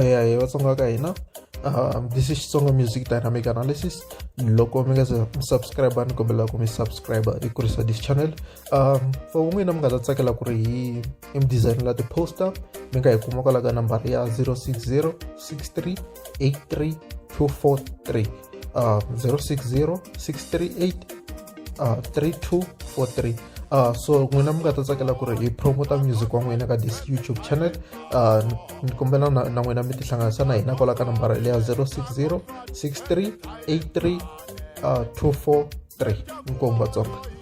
Hey, Vatsonga ka hina. This is Xitsonga Music Dynamic Analysis. Loko mi nga subscribe ni kombela ku mi subscribe i kurisa this channel. For n'wina mi nga ta tsakela ku ri hi mi design la ti-poster mi nga hi kuma kwala ka nambara ya 060 63 83 243 060 638 3243. So n'wina mi nga ta tsakela ku ri hi promota music wa n'wina ka this YouTube channel. Ni kombela na n'wina mi tihlanganisa na hina kwala ka nambara leya 060 63 83 243. Inkomu Vatsonga.